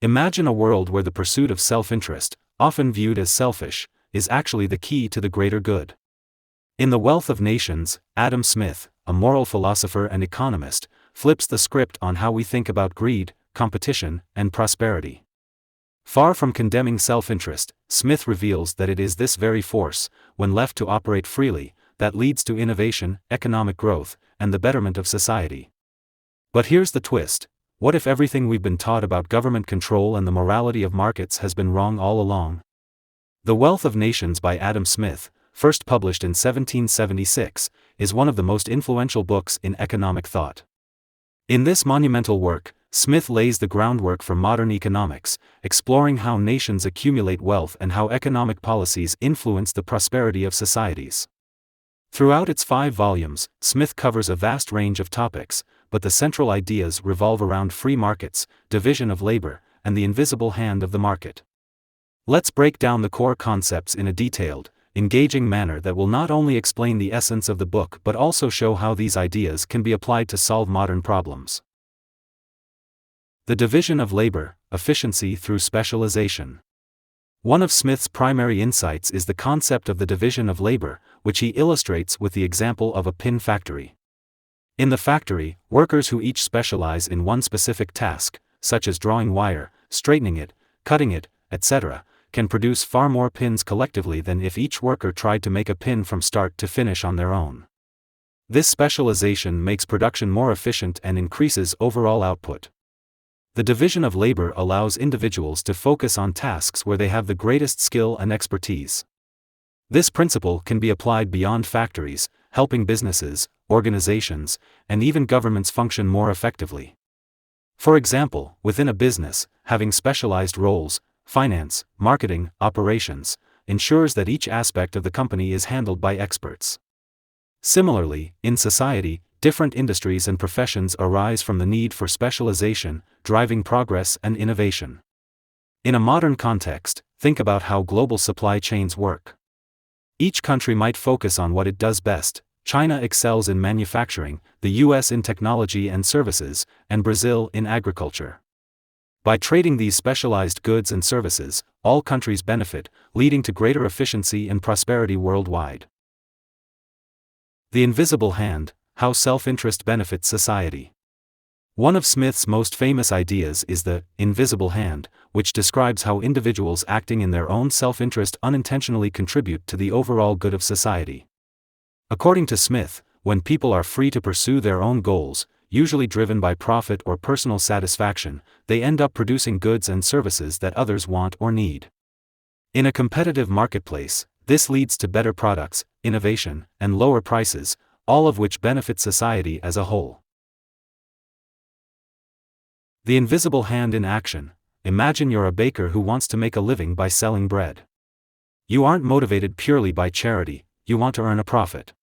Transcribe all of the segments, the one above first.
Imagine a world where the pursuit of self-interest, often viewed as selfish, is actually the key to the greater good. In The Wealth of Nations, Adam Smith, a moral philosopher and economist, flips the script on how we think about greed, competition, and prosperity. Far from condemning self-interest, Smith reveals that it is this very force, when left to operate freely, that leads to innovation, economic growth, and the betterment of society. But here's the twist: what if everything we've been taught about government control and the morality of markets has been wrong all along? The Wealth of Nations by Adam Smith, first published in 1776, is one of the most influential books in economic thought. In this monumental work, Smith lays the groundwork for modern economics, exploring how nations accumulate wealth and how economic policies influence the prosperity of societies. Throughout its 5 volumes, Smith covers a vast range of topics, but the central ideas revolve around free markets, division of labor, and the invisible hand of the market. Let's break down the core concepts in a detailed, engaging manner that will not only explain the essence of the book but also show how these ideas can be applied to solve modern problems. The division of labor, efficiency through specialization. One of Smith's primary insights is the concept of the division of labor, which he illustrates with the example of a pin factory. In the factory, workers who each specialize in one specific task, such as drawing wire, straightening it, cutting it, etc., can produce far more pins collectively than if each worker tried to make a pin from start to finish on their own. This specialization makes production more efficient and increases overall output. The division of labor allows individuals to focus on tasks where they have the greatest skill and expertise. This principle can be applied beyond factories, helping businesses, organizations, and even governments function more effectively. For example, within a business, having specialized roles, finance, marketing, operations, ensures that each aspect of the company is handled by experts. Similarly, in society, different industries and professions arise from the need for specialization, driving progress and innovation. In a modern context, think about how global supply chains work. Each country might focus on what it does best. China excels in manufacturing, the US in technology and services, and Brazil in agriculture. By trading these specialized goods and services, all countries benefit, leading to greater efficiency and prosperity worldwide. The invisible hand: how self-interest benefits society. One of Smith's most famous ideas is the invisible hand, which describes how individuals acting in their own self-interest unintentionally contribute to the overall good of society. According to Smith, when people are free to pursue their own goals, usually driven by profit or personal satisfaction, they end up producing goods and services that others want or need. In a competitive marketplace, this leads to better products, innovation, and lower prices, all of which benefit society as a whole. The invisible hand in action. Imagine you're a baker who wants to make a living by selling bread. You aren't motivated purely by charity, you want to earn a profit.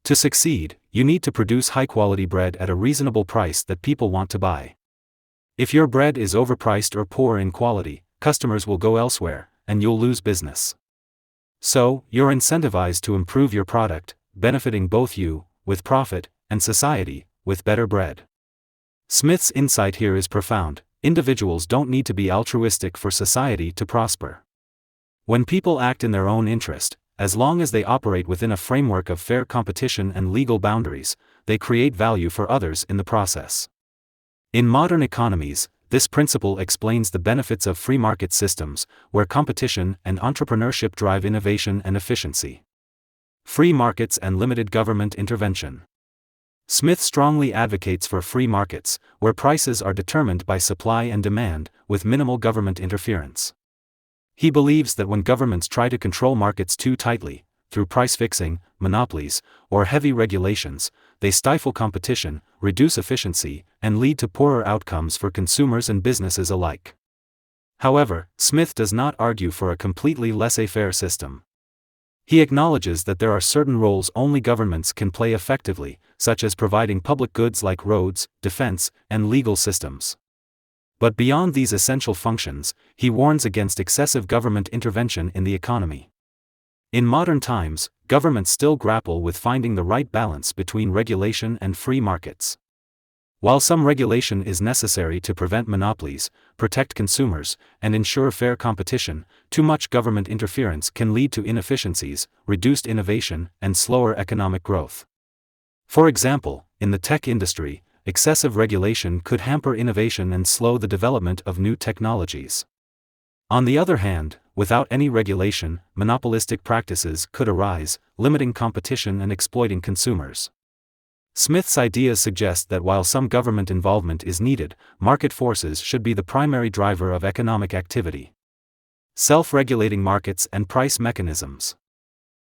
To succeed, you need to produce high-quality bread at a reasonable price that people want to buy. If your bread is overpriced or poor in quality, customers will go elsewhere, and you'll lose business. So, you're incentivized to improve your product, benefiting both you, with profit, and society, with better bread. Smith's insight here is profound: individuals don't need to be altruistic for society to prosper. When people act in their own interest, as long as they operate within a framework of fair competition and legal boundaries, they create value for others in the process. In modern economies, this principle explains the benefits of free market systems, where competition and entrepreneurship drive innovation and efficiency. Free markets and limited government intervention. Smith strongly advocates for free markets, where prices are determined by supply and demand, with minimal government interference. He believes that when governments try to control markets too tightly, through price fixing, monopolies, or heavy regulations, they stifle competition, reduce efficiency, and lead to poorer outcomes for consumers and businesses alike. However, Smith does not argue for a completely laissez-faire system. He acknowledges that there are certain roles only governments can play effectively, such as providing public goods like roads, defense, and legal systems. But beyond these essential functions, he warns against excessive government intervention in the economy. In modern times, governments still grapple with finding the right balance between regulation and free markets. While some regulation is necessary to prevent monopolies, protect consumers, and ensure fair competition, too much government interference can lead to inefficiencies, reduced innovation, and slower economic growth. For example, in the tech industry, excessive regulation could hamper innovation and slow the development of new technologies. On the other hand, without any regulation, monopolistic practices could arise, limiting competition and exploiting consumers. Smith's ideas suggest that while some government involvement is needed, market forces should be the primary driver of economic activity. Self-regulating markets and price mechanisms.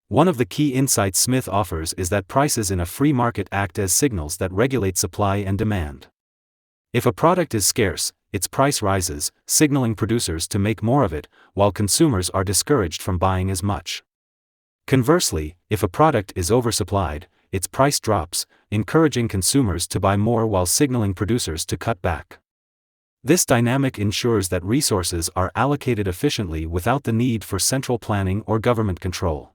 One of the key insights Smith offers is that prices in a free market act as signals that regulate supply and demand. If a product is scarce, its price rises, signaling producers to make more of it, while consumers are discouraged from buying as much. Conversely, if a product is oversupplied, its price drops, encouraging consumers to buy more while signaling producers to cut back. This dynamic ensures that resources are allocated efficiently without the need for central planning or government control.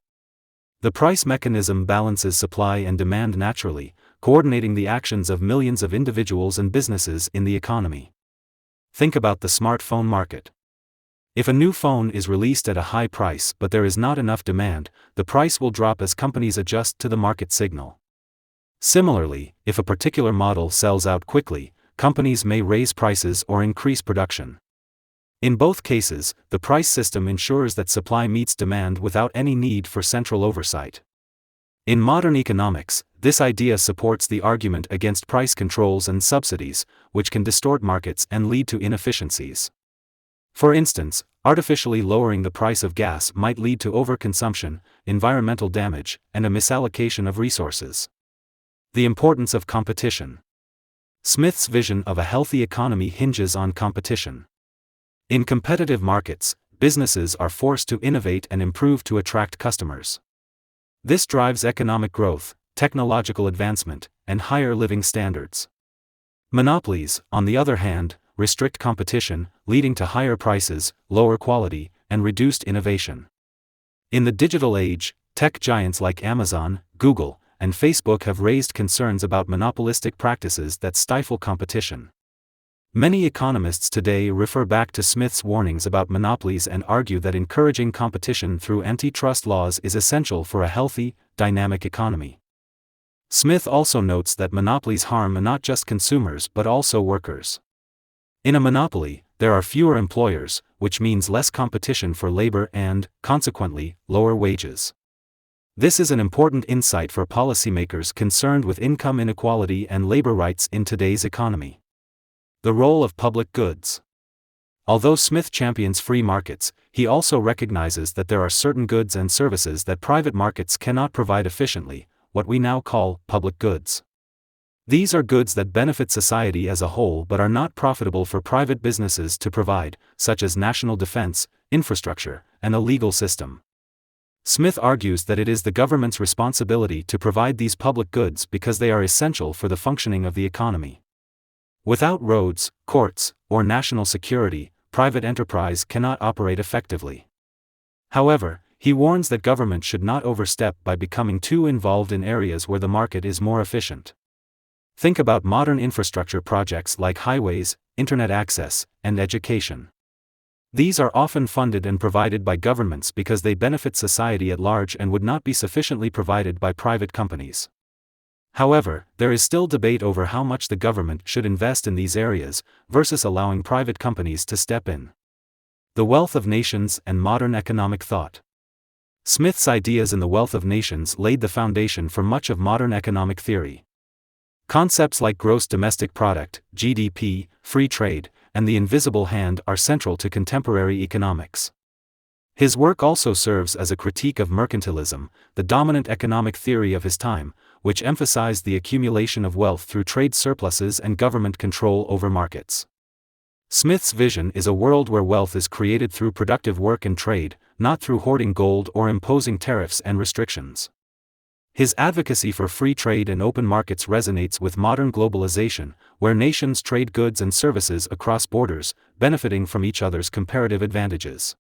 The price mechanism balances supply and demand naturally, coordinating the actions of millions of individuals and businesses in the economy. Think about the smartphone market. If a new phone is released at a high price but there is not enough demand, the price will drop as companies adjust to the market signal. Similarly, if a particular model sells out quickly, companies may raise prices or increase production. In both cases, the price system ensures that supply meets demand without any need for central oversight. In modern economics, this idea supports the argument against price controls and subsidies, which can distort markets and lead to inefficiencies. For instance, artificially lowering the price of gas might lead to overconsumption, environmental damage, and a misallocation of resources. The importance of competition. Smith's vision of a healthy economy hinges on competition. In competitive markets, businesses are forced to innovate and improve to attract customers. This drives economic growth, technological advancement, and higher living standards. Monopolies, on the other hand, restrict competition, leading to higher prices, lower quality, and reduced innovation. In the digital age, tech giants like Amazon, Google, and Facebook have raised concerns about monopolistic practices that stifle competition. Many economists today refer back to Smith's warnings about monopolies and argue that encouraging competition through antitrust laws is essential for a healthy, dynamic economy. Smith also notes that monopolies harm not just consumers but also workers. In a monopoly, there are fewer employers, which means less competition for labor and, consequently, lower wages. This is an important insight for policymakers concerned with income inequality and labor rights in today's economy. The role of public goods. Although Smith champions free markets, he also recognizes that there are certain goods and services that private markets cannot provide efficiently, what we now call public goods. These are goods that benefit society as a whole but are not profitable for private businesses to provide, such as national defense, infrastructure, and a legal system. Smith argues that it is the government's responsibility to provide these public goods because they are essential for the functioning of the economy. Without roads, courts, or national security, private enterprise cannot operate effectively. However, he warns that government should not overstep by becoming too involved in areas where the market is more efficient. Think about modern infrastructure projects like highways, internet access, and education. These are often funded and provided by governments because they benefit society at large and would not be sufficiently provided by private companies. However, there is still debate over how much the government should invest in these areas, versus allowing private companies to step in. The Wealth of Nations and Modern Economic Thought. Smith's ideas in The Wealth of Nations laid the foundation for much of modern economic theory. Concepts like gross domestic product, GDP, free trade, and the invisible hand are central to contemporary economics. His work also serves as a critique of mercantilism, the dominant economic theory of his time, which emphasized the accumulation of wealth through trade surpluses and government control over markets. Smith's vision is a world where wealth is created through productive work and trade, not through hoarding gold or imposing tariffs and restrictions. His advocacy for free trade and open markets resonates with modern globalization, where nations trade goods and services across borders, benefiting from each other's comparative advantages.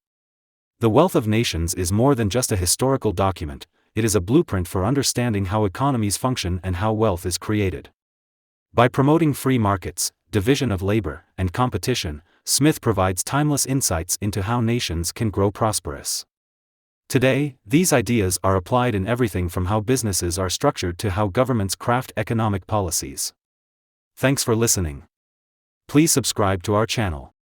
The Wealth of Nations is more than just a historical document, it is a blueprint for understanding how economies function and how wealth is created. By promoting free markets, division of labor, and competition, Smith provides timeless insights into how nations can grow prosperous. Today, these ideas are applied in everything from how businesses are structured to how governments craft economic policies. Thanks for listening. Please subscribe to our channel.